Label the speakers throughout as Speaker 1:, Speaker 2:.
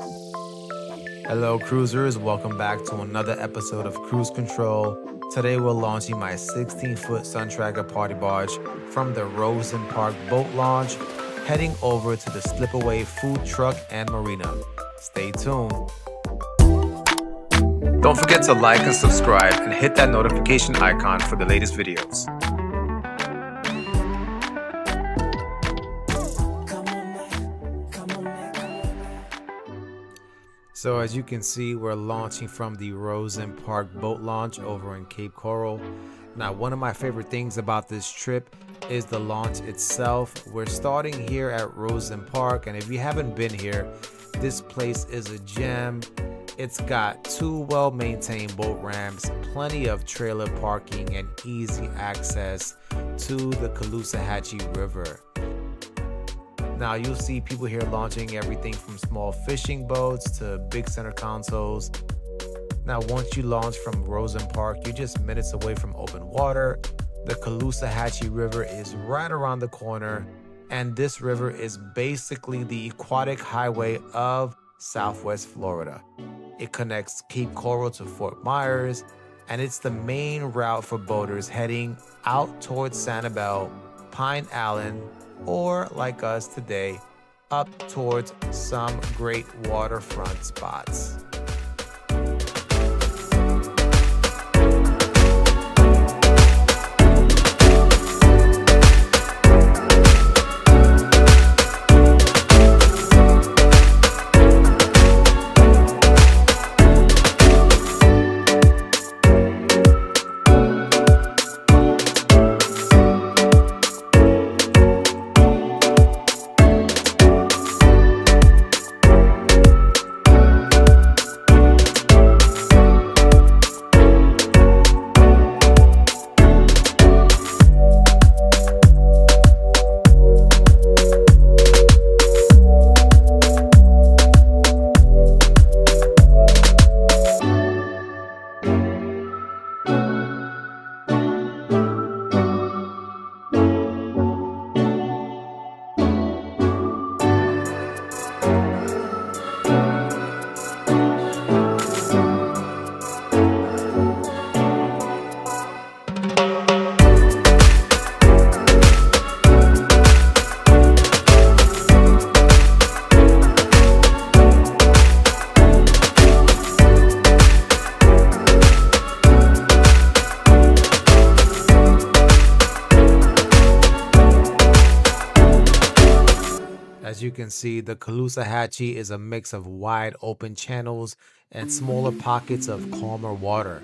Speaker 1: Hello cruisers, welcome back to another episode of Cruise Control. Today we're launching my 16-foot Suntracker Party Barge from the Rosen Park Boat Launch, heading over to the Slipaway Food Truck and Marina. Stay tuned. Don't forget to like and subscribe and hit that notification icon for the latest videos. So as you can see, we're launching from the Rosen Park Boat Launch over in Cape Coral. Now, one of my favorite things about this trip is the launch itself. We're starting here at Rosen Park, and if you haven't been here, this place is a gem. It's got 2 well-maintained boat ramps, plenty of trailer parking, and easy access to the Caloosahatchee River. Now you'll see people here launching everything from small fishing boats to big center consoles. Now once you launch from Rosen Park, you're just minutes away from open water. The Caloosahatchee River is right around the corner, and this river is basically the aquatic highway of Southwest Florida. It connects Cape Coral to Fort Myers, and it's the main route for boaters heading out towards Sanibel, Pine Island, or like us today, up towards some great waterfront spots. As you can see, the Caloosahatchee is a mix of wide open channels and smaller pockets of calmer water.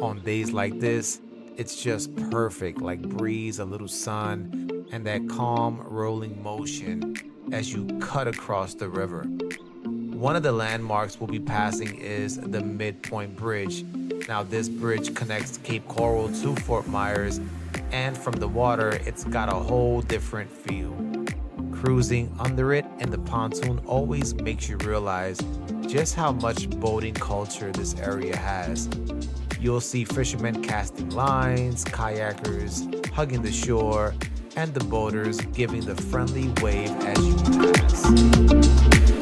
Speaker 1: On days like this, it's just perfect, like breeze, a little sun, and that calm rolling motion as you cut across the river. One of the landmarks we'll be passing is the Midpoint Bridge. Now this bridge connects Cape Coral to Fort Myers, and from the water, it's got a whole different feel. Cruising under it in the pontoon always makes you realize just how much boating culture this area has. You'll see fishermen casting lines, kayakers hugging the shore, and the boaters giving the friendly wave as you pass.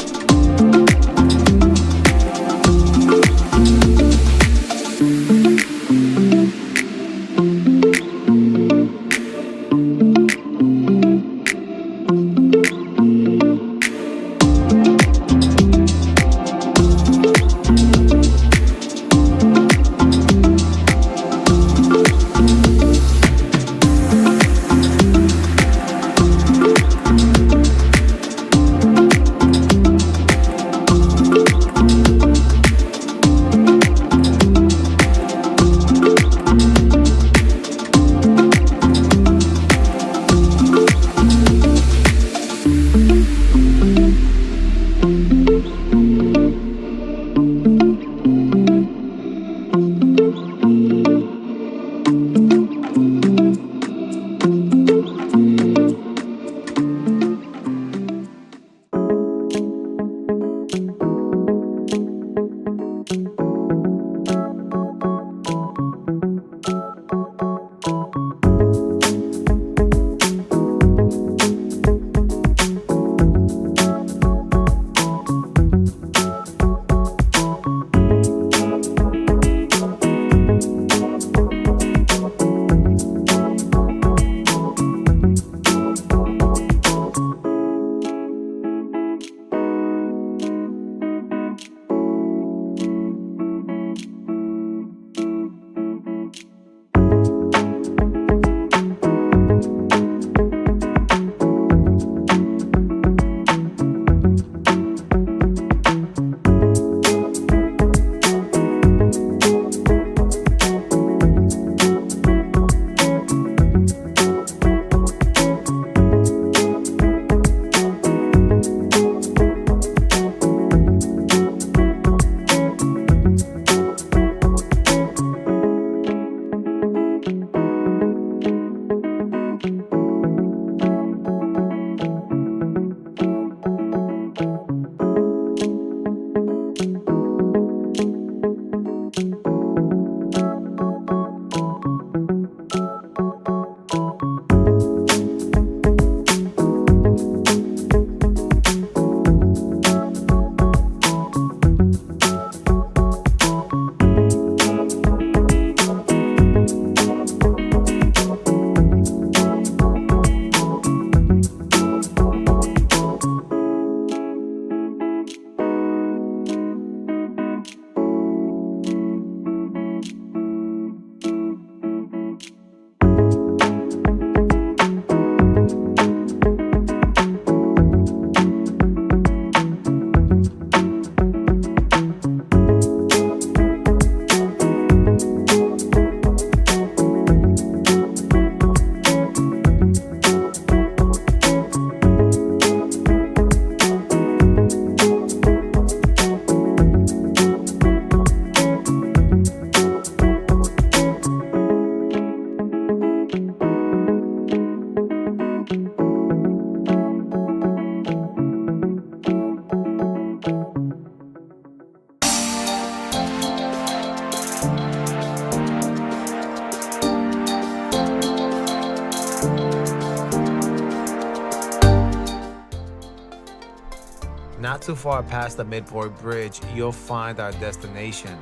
Speaker 1: too far past the Midpoint Bridge, you'll find our destination,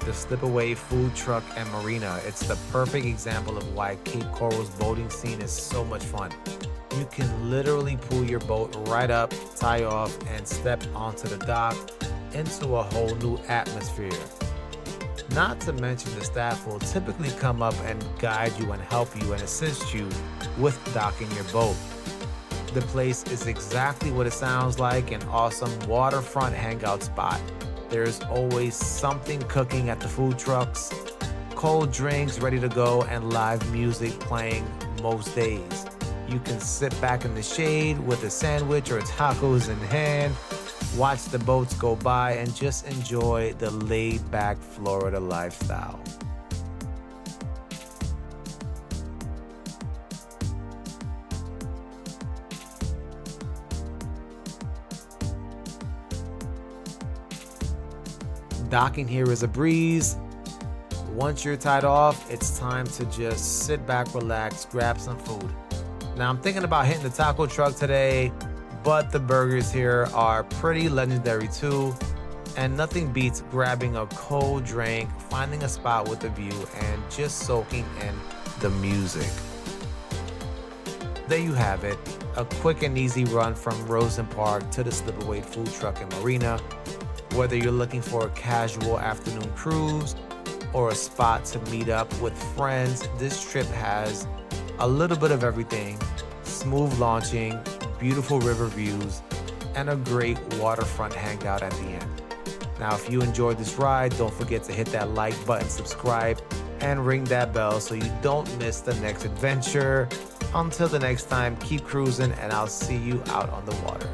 Speaker 1: the Slipaway Food Truck and Marina. It's the perfect example of why Cape Coral's boating scene is so much fun. You can literally pull your boat right up, tie off, and step onto the dock into a whole new atmosphere. Not to mention the staff will typically come up and guide you and help you and assist you with docking your boat. The place is exactly what it sounds like, an awesome waterfront hangout spot. There's always something cooking at the food trucks, cold drinks ready to go, and live music playing most days. You can sit back in the shade with a sandwich or tacos in hand, watch the boats go by, and just enjoy the laid-back Florida lifestyle. Docking here is a breeze. Once you're tied off, it's time to just sit back, relax, grab some food. Now I'm thinking about hitting the taco truck today, but the burgers here are pretty legendary too, and nothing beats grabbing a cold drink, finding a spot with a view, and just soaking in the music. There you have it, a quick and easy run from Rosen Park to the Slipaway Food Truck and Marina. Whether you're looking for a casual afternoon cruise or a spot to meet up with friends, this trip has a little bit of everything: smooth launching, beautiful river views, and a great waterfront hangout at the end. Now, if you enjoyed this ride, don't forget to hit that like button, subscribe, and ring that bell so you don't miss the next adventure. Until the next time, keep cruising, and I'll see you out on the water.